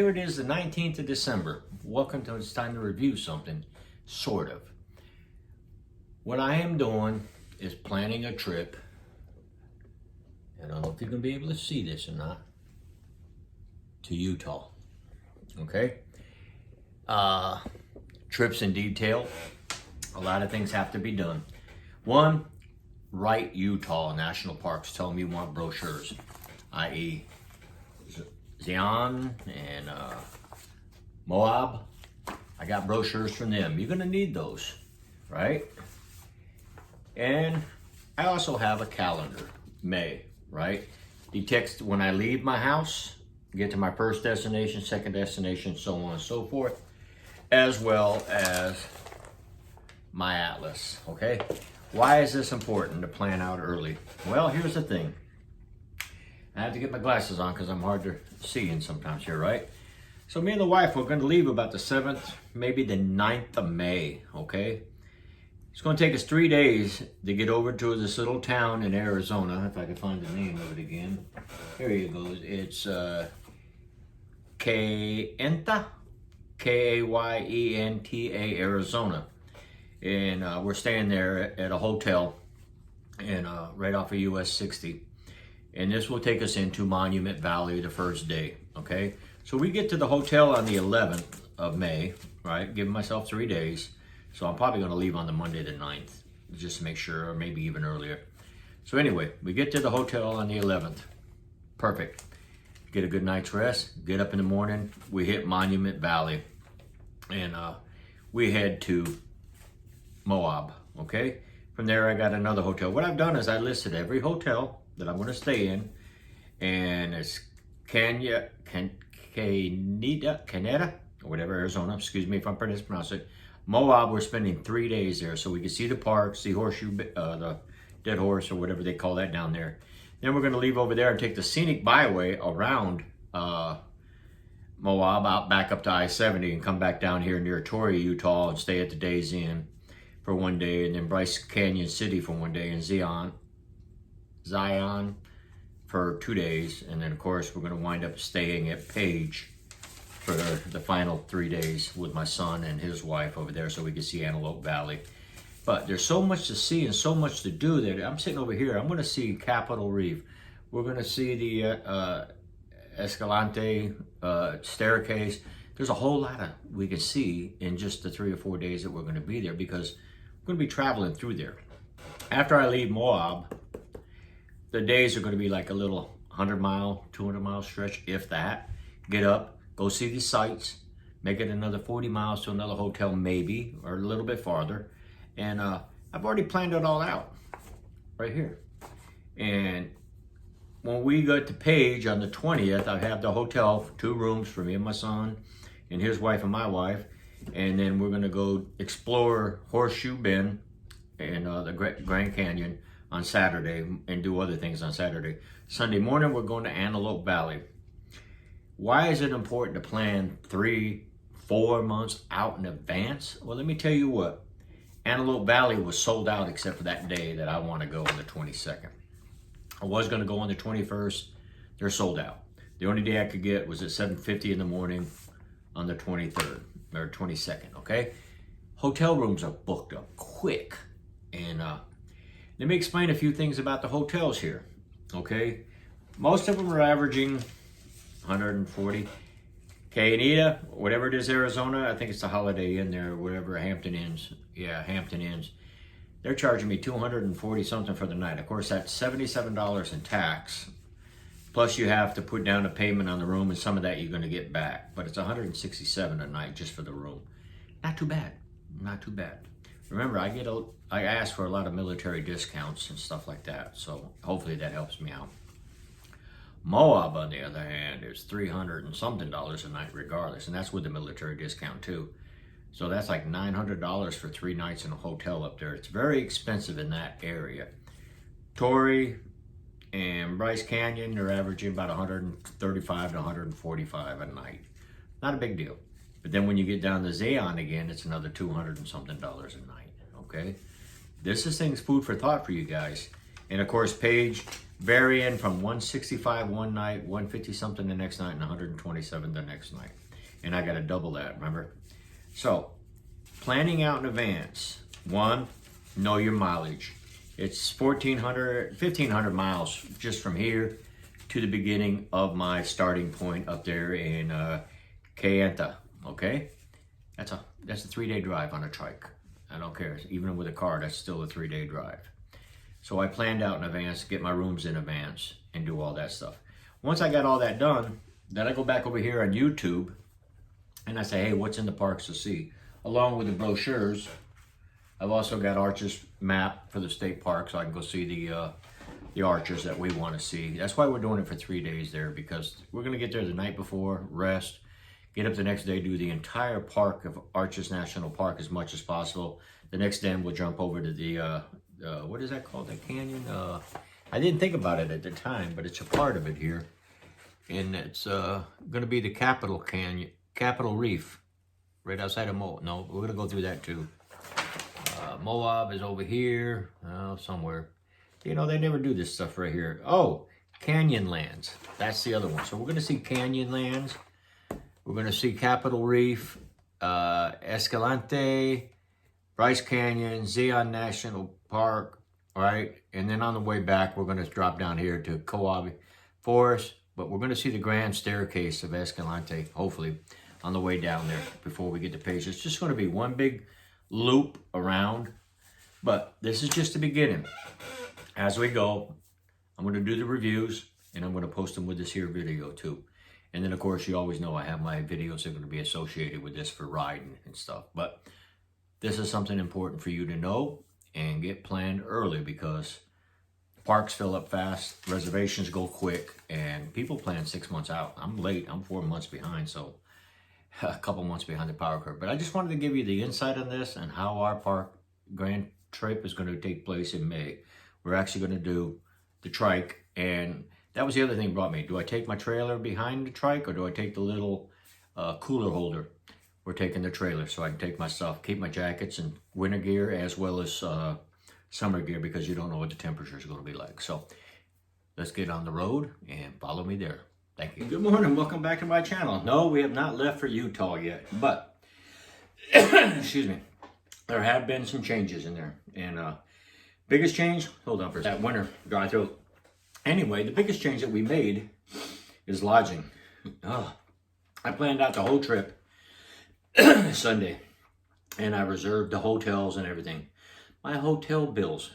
here it is, the 19th of December. Welcome to It's Time to Review Something, sort of. What I am doing is planning a trip. I don't know if you're going to be able to see this or not. To Utah. Okay? Trips in detail. A lot of things have to be done. One, Wright Utah National Parks. Tell them you want brochures, i.e. Zion and Moab. I got brochures from them. You're gonna need those, right? And I also have a calendar, May, right? Detects when I leave my house, get to my first destination, second destination, so on and so forth, as well as my atlas, okay? Why is this important to plan out early? Well, here's the thing. I have to get my glasses on because I'm hard to see in sometimes here, right? So me and the wife, we're going to leave about the 7th, maybe the 9th of May, okay? It's going to take us 3 days to get over to this little town in Arizona, if I can find the name of it again. Here you go. It's Kayenta, K-A-Y-E-N-T-A, Arizona. And we're staying there at a hotel in right off of US 60. And this will take us into Monument Valley the first day, okay? So we get to the hotel on the 11th of May, right? Giving myself 3 days. So I'm probably gonna leave on the Monday the 9th, just to make sure, or maybe even earlier. So anyway, we get to the hotel on the 11th. Perfect. Get a good night's rest, get up in the morning, we hit Monument Valley. And we head to Moab, okay? From there, I got another hotel. What I've done is I listed every hotel that I'm going to stay in, and it's Canada, or whatever, Arizona, excuse me if I'm mispronouncing it. Moab, we're spending 3 days there, so we can see the park, see Horseshoe, the Dead Horse, or whatever they call that down there. Then we're going to leave over there and take the scenic byway around Moab, out back up to I-70, and come back down here near Torrey, Utah, and stay at the Days Inn for 1 day, and then Bryce Canyon City for 1 day, and Zion for 2 days, and then of course we're going to wind up staying at Page for the final 3 days with my son and his wife over there, so we can see Antelope Valley. But there's so much to see and so much to do that I'm sitting over here. I'm going to see Capitol Reef. We're going to see the Escalante staircase. There's a whole lot of we can see in just the 3 or 4 days that we're going to be there, because we're going to be traveling through there. After I leave Moab, the days are going to be like a little 100-mile, 200-mile stretch, if that. Get up, go see the sights, make it another 40 miles to another hotel maybe, or a little bit farther. And I've already planned it all out right here. And when we go to Page on the 20th, I have the hotel, 2 rooms for me and my son and his wife and my wife. And then we're going to go explore Horseshoe Bend and the Grand Canyon on Saturday and do other things on Saturday. Sunday morning, we're going to Antelope Valley. Why is it important to plan 3-4 months out in advance? Well, let me tell you what. Antelope Valley was sold out except for that day that I want to go on the 22nd. I was going to go on the 21st. They're sold out. The only day I could get was at 7:50 in the morning on the 23rd or 22nd, okay? Hotel rooms are booked up quick. And let me explain a few things about the hotels here, okay? Most of them are averaging 140. Anita, whatever it is, Arizona, I think it's the Holiday Inn there, or whatever, Hampton Inns. Yeah, Hampton Inns. They're charging me $240 something for the night. Of course, that's $77 in tax. Plus you have to put down a payment on the room, and some of that you're going to get back. But it's $167 a night just for the room. Not too bad. Not too bad. Remember, I ask for a lot of military discounts and stuff like that. So hopefully that helps me out. Moab, on the other hand, is $300 and something a night regardless. And that's with the military discount too. So that's like $900 for 3 nights in a hotel up there. It's very expensive in that area. Torrey and Bryce Canyon, they're averaging about $135 to $145 a night. Not a big deal. But then when you get down to Zion again, it's another $200 and something a night, okay? This is things food for thought for you guys. And of course, Page, varying from 165 one night, 150 something the next night, and 127 the next night. And I got to double that, remember? So, planning out in advance. One, know your mileage. It's 1,500 miles just from here to the beginning of my starting point up there in Kayenta, okay? That's a 3-day drive on a trike. I don't care, even with a car, that's still a 3-day drive. So I planned out in advance, get my rooms in advance, and do all that stuff. Once I got all that done, then I go back over here on YouTube, and I say, hey, what's in the parks to see? Along with the brochures, I've also got Arches map for the state park, so I can go see the arches that we want to see. That's why we're doing it for 3 days there, because we're going to get there the night before, rest, get up the next day, do the entire park of Arches National Park as much as possible. The next day we'll jump over to the, what is that called, the canyon? I didn't think about it at the time, but it's a part of it here. And it's going to be the Capitol Canyon, Capitol Reef, right outside of Moab. No, we're going to go through that too. Moab is over here, somewhere. You know, they never do this stuff right here. Oh, Canyonlands. That's the other one. So we're going to see Canyonlands. We're going to see Capitol Reef, Escalante, Bryce Canyon, Zion National Park, right? And then on the way back, we're going to drop down here to Coab Forest. But we're going to see the grand staircase of Escalante, hopefully, on the way down there before we get to Page. It's just going to be one big loop around. But this is just the beginning. As we go, I'm going to do the reviews, and I'm going to post them with this here video too. And then, of course, you always know I have my videos that are going to be associated with this for riding and stuff. But this is something important for you to know and get planned early, because parks fill up fast, reservations go quick, and people plan 6 months out. I'm late. I'm 4 months behind, so a couple months behind the power curve. But I just wanted to give you the insight on this and how our park grand trip is going to take place in May. We're actually going to do the trike, and that was the other thing that brought me. Do I take my trailer behind the trike, or do I take the little cooler holder? We're taking the trailer so I can take my stuff, keep my jackets and winter gear as well as summer gear, because you don't know what the temperature is going to be like. So let's get on the road and follow me there. Thank you. Good morning. Welcome back to my channel. No, we have not left for Utah yet, but excuse me, there have been some changes in there. And biggest change, hold on for that winter dry throat. Anyway, the biggest change that we made is lodging. I planned out the whole trip Sunday, and I reserved the hotels and everything. My hotel bills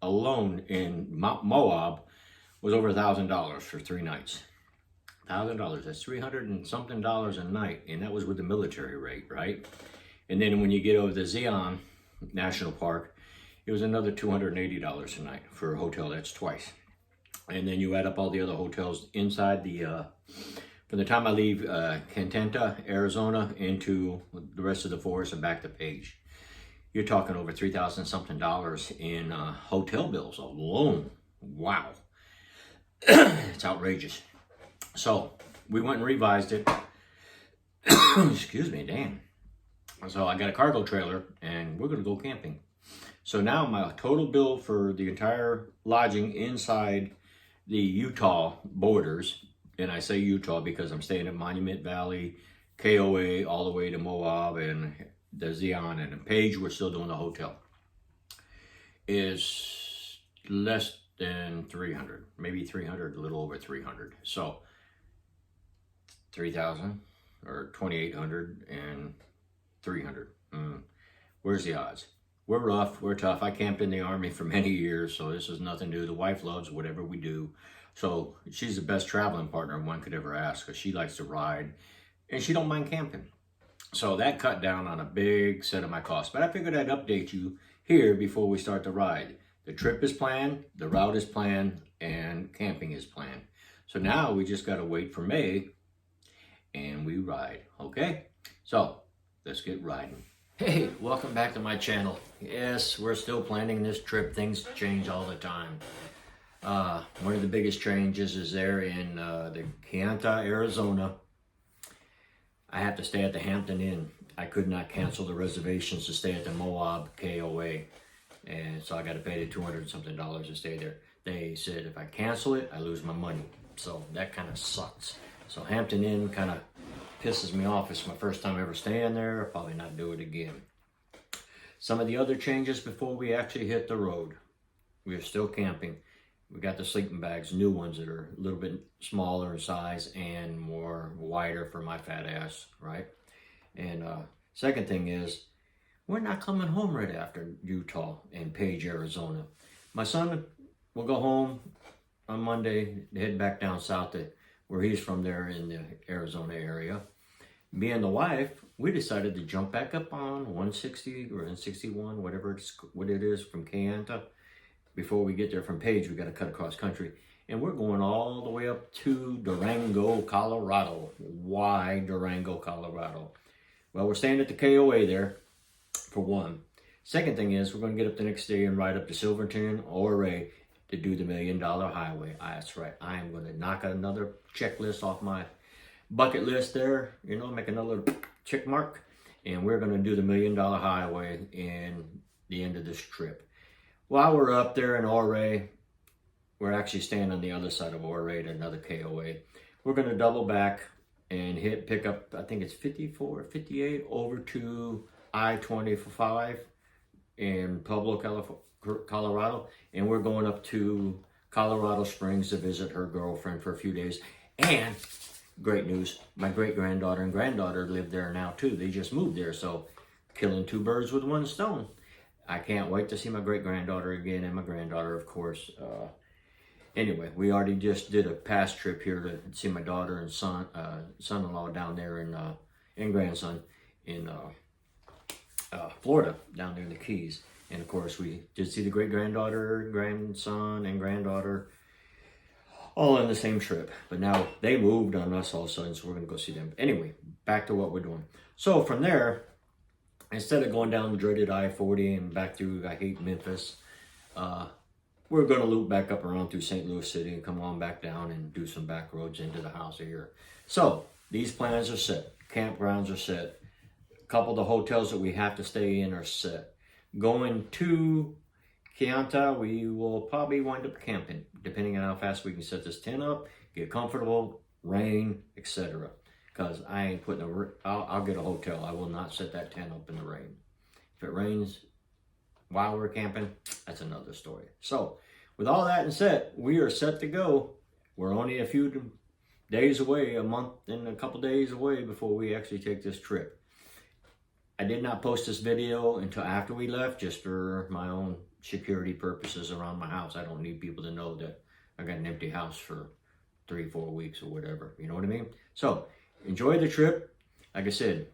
alone in Moab was over $1,000 for 3 nights. $1,000, that's $300 and something a night, and that was with the military rate, right? And then when you get over the Zion National Park, it was another $280 a night for a hotel. That's twice. And then you add up all the other hotels inside the, from the time I leave Kayenta, Arizona, into the rest of the forest and back to Page, you're talking over $3,000 something in hotel bills alone. Wow. It's outrageous. So we went and revised it. Excuse me, damn. So I got a cargo trailer, and we're going to go camping. So now my total bill for the entire lodging inside the Utah borders, and I say Utah because I'm staying at Monument Valley, KOA, all the way to Moab and the Zion, and in Page we're still doing the hotel, is less than 300, maybe 300, a little over 300. So 3,000 or 2,800 and 300. Where's the odds? We're rough, we're tough. I camped in the Army for many years, so this is nothing new. The wife loves whatever we do. So she's the best traveling partner one could ever ask, because she likes to ride and she don't mind camping. So that cut down on a big set of my costs. But I figured I'd update you here before we start the ride. The trip is planned, the route is planned, and camping is planned. So now we just got to wait for May and we ride, okay? So let's get riding. Hey, welcome back to my channel. Yes, we're still planning this trip. Things change all the time. One of the biggest changes is there in the Kayenta, Arizona. I have to stay at the Hampton Inn. I could not cancel the reservations to stay at the Moab KOA. And so I got to pay the $200 something to stay there. they said if I cancel it, I lose my money. So that kind of sucks. So Hampton Inn kind of pisses me off. It's my first time ever staying there. I'll probably not do it again. Some of the other changes before we actually hit the road. We are still camping. We got the sleeping bags, new ones that are a little bit smaller in size and more wider for my fat ass, right? And second thing is, we're not coming home right after Utah and Page, Arizona. My son will go home on Monday, head back down south to where he's from there in the Arizona area. Me and the wife, we decided to jump back up on 160 or 161, what it is from Kayenta. Before we get there from Page, we got to cut across country. And we're going all the way up to Durango, Colorado. Why Durango, Colorado? Well, we're staying at the KOA there, for one. Second thing is, we're going to get up the next day and ride up to Silverton or Ray to do the $1 Million Highway. That's right. I am going to knock another checklist off my bucket list there. You know, make another check mark. And we're going to do the $1 Million Highway in the end of this trip. While we're up there in Ouray, we're actually staying on the other side of Ouray at another KOA. We're going to double back and pick up, I think it's 54, 58, over to I-25 in Pueblo, Colorado. And we're going up to Colorado Springs to visit her girlfriend for a few days. And great news, my great-granddaughter and granddaughter live there now too. They just moved there, so killing two birds with one stone. I can't wait to see my great-granddaughter again, and my granddaughter, of course. Anyway, we already just did a past trip here to see my daughter and son-in-law down there and grandson in Florida, down there in the Keys. And of course, we did see the great-granddaughter, grandson, and granddaughter all on the same trip. But now they moved on us all of a sudden, so we're going to go see them. Anyway, back to what we're doing. So from there, instead of going down the dreaded I-40 and back through, I hate Memphis, we're going to loop back up around through St. Louis City and come on back down and do some back roads into the house here. So these plans are set. Campgrounds are set. A couple of the hotels that we have to stay in are set. Going to Kayenta, we will probably wind up camping, depending on how fast we can set this tent up, get comfortable, rain, etc. Because I ain't putting I'll get a hotel. I will not set that tent up in the rain. If it rains while we're camping, that's another story. So, with all that said, we are set to go. We're only a few days away, a month and a couple days away before we actually take this trip. I did not post this video until after we left, just for my own security purposes around my house. I don't need people to know that I got an empty house for 3-4 weeks or whatever. You know what I mean? So, enjoy the trip. Like I said,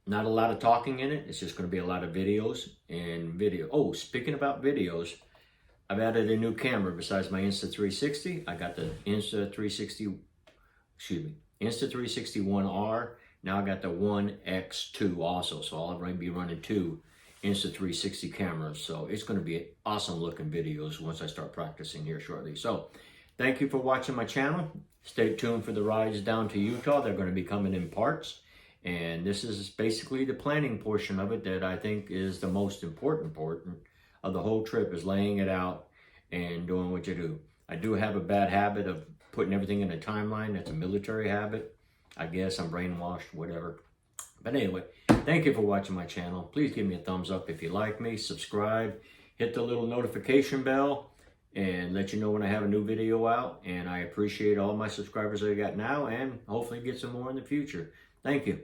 not a lot of talking in it. It's just going to be a lot of videos and video. Oh, speaking about videos, I've added a new camera besides my Insta360. I got the Insta361R. Now I got the One X2 also. So I'll be running 2 Insta360 cameras. So it's going to be awesome looking videos once I start practicing here shortly. So thank you for watching my channel. Stay tuned for the rides down to Utah. They're going to be coming in parts. And this is basically the planning portion of it that I think is the most important part of the whole trip, is laying it out and doing what you do. I do have a bad habit of putting everything in a timeline. That's a military habit. I guess I'm brainwashed, whatever. But anyway, thank you for watching my channel. Please give me a thumbs up if you like me. Subscribe. Hit the little notification bell and let you know when I have a new video out. And I appreciate all my subscribers that I got now, and hopefully get some more in the future. Thank you.